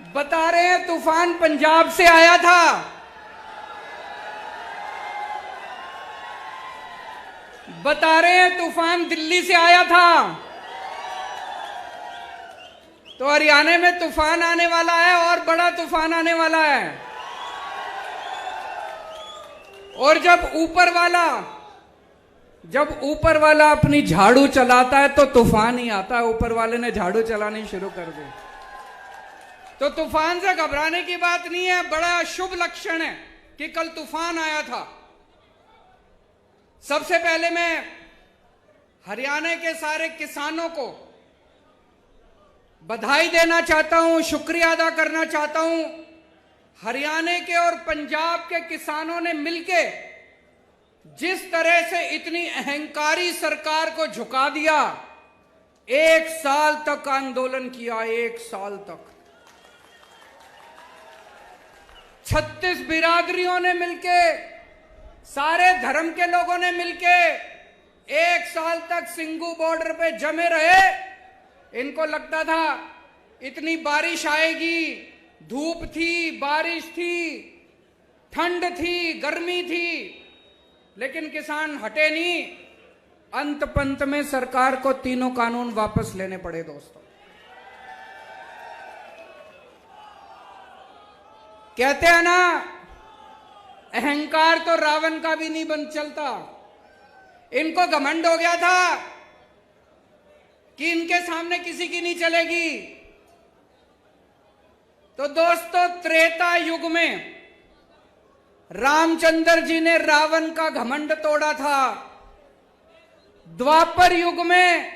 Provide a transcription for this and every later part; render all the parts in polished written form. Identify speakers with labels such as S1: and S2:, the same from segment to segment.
S1: बता रहे हैं तूफान पंजाब से आया था, बता रहे हैं तूफान दिल्ली से आया था, तो हरियाणा में तूफान आने वाला है और बड़ा तूफान आने वाला है। और जब ऊपर वाला अपनी झाड़ू चलाता है तो तूफान ही आता है। ऊपर वाले ने झाड़ू चलानी शुरू कर दी तो तूफान से घबराने की बात नहीं है। बड़ा शुभ लक्षण है कि कल तूफान आया था। सबसे पहले मैं हरियाणा के सारे किसानों को बधाई देना चाहता हूं, शुक्रिया अदा करना चाहता हूं। हरियाणा के और पंजाब के किसानों ने मिलके जिस तरह से इतनी अहंकारी सरकार को झुका दिया, 1 साल तक आंदोलन किया, 1 साल तक 36 बिरादरियों ने मिलके, सारे धर्म के लोगों ने मिलके 1 साल तक सिंघू बॉर्डर पे जमे रहे। इनको लगता था इतनी बारिश आएगी, धूप थी, बारिश थी, ठंड थी, गर्मी थी, लेकिन किसान हटे नहीं। अंत पंत में सरकार को तीनों कानून वापस लेने पड़े। दोस्तों, कहते हैं ना, अहंकार तो रावण का भी नहीं बन चलता। इनको घमंड हो गया था कि इनके सामने किसी की नहीं चलेगी। तो दोस्तों, त्रेता युग में रामचंद्र जी ने रावण का घमंड तोड़ा था। द्वापर युग में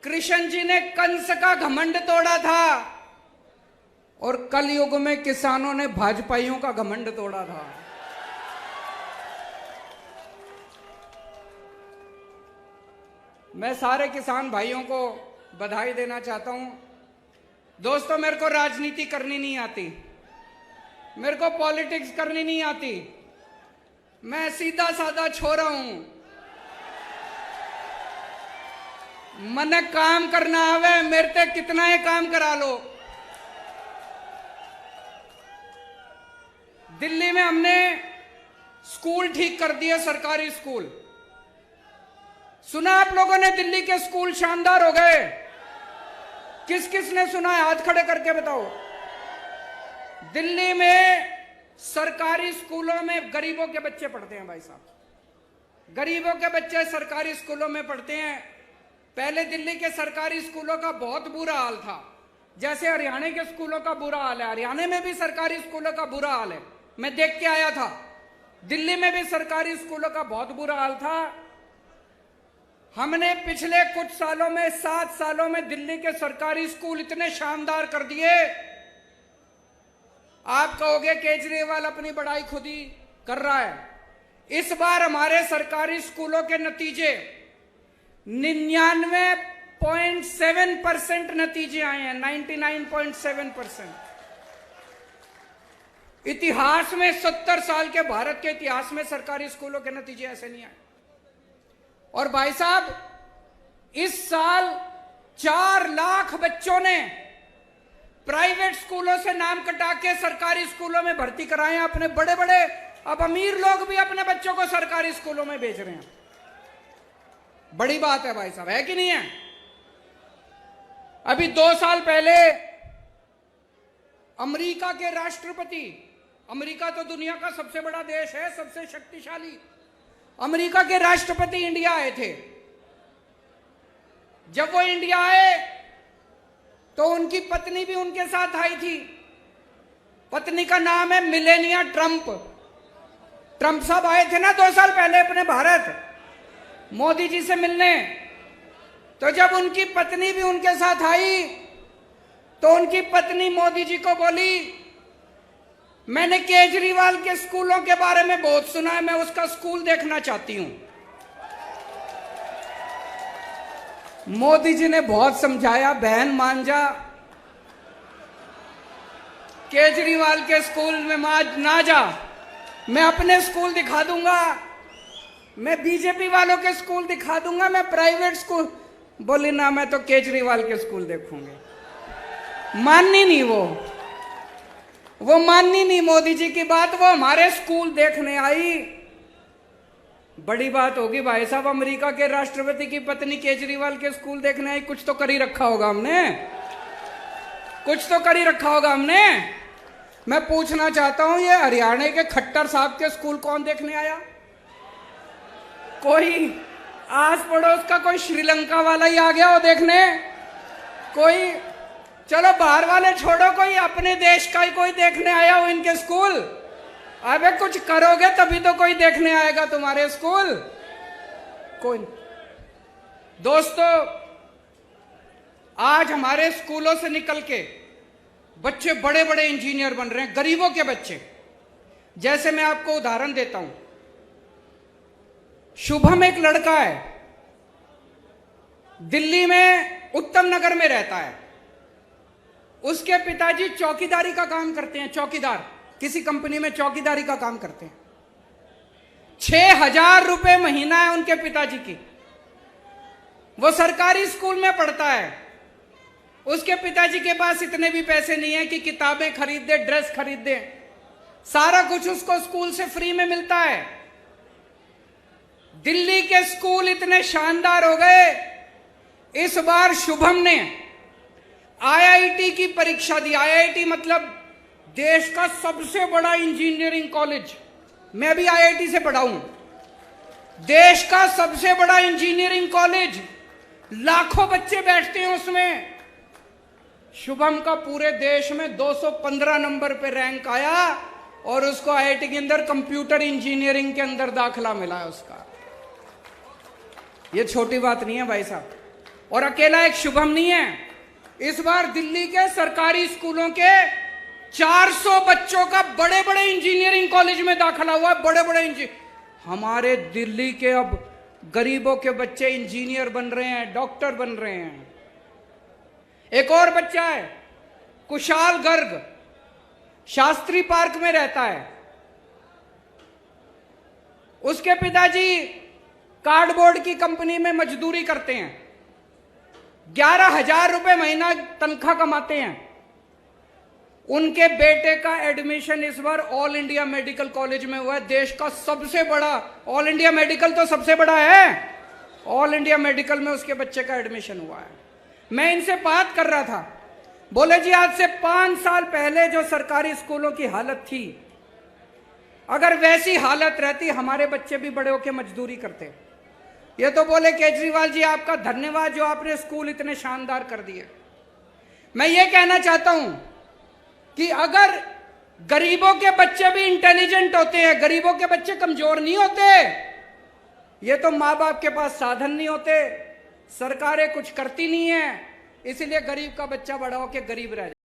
S1: कृष्ण जी ने कंस का घमंड तोड़ा था और कल युग में किसानों ने भाजपाइयों का घमंड तोड़ा था। मैं सारे किसान भाइयों को बधाई देना चाहता हूं। दोस्तों, मेरे को राजनीति करनी नहीं आती, मेरे को पॉलिटिक्स करनी नहीं आती। मैं सीधा साधा छोरा हूं। मन काम करना आवे, मेरे ते कितना ही काम करा लो। दिल्ली में हमने स्कूल ठीक कर दिए, सरकारी स्कूल। सुना आप लोगों ने दिल्ली के स्कूल शानदार हो गए? किस किस ने सुना है? हाथ खड़े करके बताओ। दिल्ली में सरकारी स्कूलों में गरीबों के बच्चे पढ़ते हैं। भाई साहब, गरीबों के बच्चे सरकारी स्कूलों में पढ़ते हैं। पहले दिल्ली के सरकारी स्कूलों का बहुत बुरा हाल था, जैसे हरियाणा के स्कूलों का बुरा हाल है। हरियाणा में भी सरकारी स्कूलों का बुरा हाल है, मैं देख के आया था। दिल्ली में भी सरकारी स्कूलों का बहुत बुरा हाल था। हमने पिछले कुछ सालों में, 7 सालों में दिल्ली के सरकारी स्कूल इतने शानदार कर दिए। आप कहोगे केजरीवाल अपनी बड़ाई खुद ही कर रहा है। इस बार हमारे सरकारी स्कूलों के नतीजे 99.7% नतीजे आए हैं। 99.7%। इतिहास में 70 साल के भारत के इतिहास में सरकारी स्कूलों के नतीजे ऐसे नहीं आए। और भाई साहब, इस साल 4 लाख बच्चों ने प्राइवेट स्कूलों से नाम कटा के सरकारी स्कूलों में भर्ती कराए हैं। अपने बड़े बड़े, अब अमीर लोग भी अपने बच्चों को सरकारी स्कूलों में भेज रहे हैं। बड़ी बात है भाई साहब, है कि नहीं है? अभी 2 साल पहले अमेरिका के राष्ट्रपति, अमेरिका तो दुनिया का सबसे बड़ा देश है, सबसे शक्तिशाली, अमेरिका के राष्ट्रपति इंडिया आए थे। जब वो इंडिया आए तो उनकी पत्नी भी उनके साथ आई थी। पत्नी का नाम है मिलेनिया ट्रंप। ट्रंप साहब आए थे ना 2 साल पहले अपने भारत मोदी जी से मिलने। तो जब उनकी पत्नी भी उनके साथ आई तो उनकी पत्नी मोदी जी को बोली, मैंने केजरीवाल के स्कूलों के बारे में बहुत सुना है, मैं उसका स्कूल देखना चाहती हूं। मोदी जी ने बहुत समझाया, बहन मान जा, केजरीवाल के स्कूल में ना जा, मैं अपने स्कूल दिखा दूंगा, मैं बीजेपी वालों के स्कूल दिखा दूंगा, मैं प्राइवेट स्कूल। बोली ना, मैं तो केजरीवाल के स्कूल देखूंगी। माननी नहीं वो। वो माननी नहीं मोदी जी की बात, वो हमारे स्कूल देखने आई। बड़ी बात होगी भाई साहब, अमेरिका के राष्ट्रपति की पत्नी केजरीवाल के स्कूल देखने आई। कुछ तो कर ही रखा होगा हमने, कुछ तो कर ही रखा होगा हमने। मैं पूछना चाहता हूं, ये हरियाणा के खट्टर साहब के स्कूल कौन देखने आया? कोई आस पड़ोस का कोई श्रीलंका वाला ही आ गया हो देखने? कोई, चलो बाहर वाले छोड़ो, कोई अपने देश का ही कोई देखने आया हो इनके स्कूल? अबे कुछ करोगे तभी तो कोई देखने आएगा तुम्हारे स्कूल। कोई। दोस्तों, आज हमारे स्कूलों से निकल के बच्चे बड़े बड़े इंजीनियर बन रहे हैं, गरीबों के बच्चे। जैसे मैं आपको उदाहरण देता हूं, शुभम एक लड़का है, दिल्ली में उत्तम नगर में रहता है। उसके पिताजी चौकीदारी का काम करते हैं, चौकीदार, किसी कंपनी में चौकीदारी का काम करते हैं। 6,000 रुपए महीना है उनके पिताजी की। वो सरकारी स्कूल में पढ़ता है। उसके पिताजी के पास इतने भी पैसे नहीं है कि किताबें खरीद दे, ड्रेस खरीद दे। सारा कुछ उसको स्कूल से फ्री में मिलता है। दिल्ली के स्कूल इतने शानदार हो गए, इस बार शुभम ने आईआईटी की परीक्षा दी। आईआईटी मतलब देश का सबसे बड़ा इंजीनियरिंग कॉलेज। मैं भी आईआईटी से पढ़ा हूं। देश का सबसे बड़ा इंजीनियरिंग कॉलेज, लाखों बच्चे बैठते हैं उसमें। शुभम का पूरे देश में 215 नंबर पे रैंक आया और उसको आईआईटी के अंदर कंप्यूटर इंजीनियरिंग के अंदर दाखिला मिला है उसका। ये छोटी बात नहीं है भाई साहब। और अकेला एक शुभम नहीं है, इस बार दिल्ली के सरकारी स्कूलों के 400 बच्चों का बड़े बड़े इंजीनियरिंग कॉलेज में दाखिला हुआ है। बड़े बड़े हमारे दिल्ली के अब गरीबों के बच्चे इंजीनियर बन रहे हैं, डॉक्टर बन रहे हैं। एक और बच्चा है कुशाल गर्ग, शास्त्री पार्क में रहता है। उसके पिताजी कार्डबोर्ड की कंपनी में मजदूरी करते हैं। 11,000 रुपए महीना तनख्वाह कमाते हैं। उनके बेटे का एडमिशन इस बार ऑल इंडिया मेडिकल कॉलेज में हुआ है। देश का सबसे बड़ा, ऑल इंडिया मेडिकल तो सबसे बड़ा है, ऑल इंडिया मेडिकल में उसके बच्चे का एडमिशन हुआ है। मैं इनसे बात कर रहा था, बोले जी आज से 5 साल पहले जो सरकारी स्कूलों की हालत थी, अगर वैसी हालत रहती हमारे बच्चे भी बड़े होकर मजदूरी करते। ये तो बोले केजरीवाल जी आपका धन्यवाद जो आपने स्कूल इतने शानदार कर दिए। मैं ये कहना चाहता हूं कि अगर गरीबों के बच्चे भी इंटेलिजेंट होते हैं, गरीबों के बच्चे कमजोर नहीं होते। ये तो माँ बाप के पास साधन नहीं होते, सरकारें कुछ करती नहीं है, इसलिए गरीब का बच्चा बड़ा होकर गरीब रह जाता है।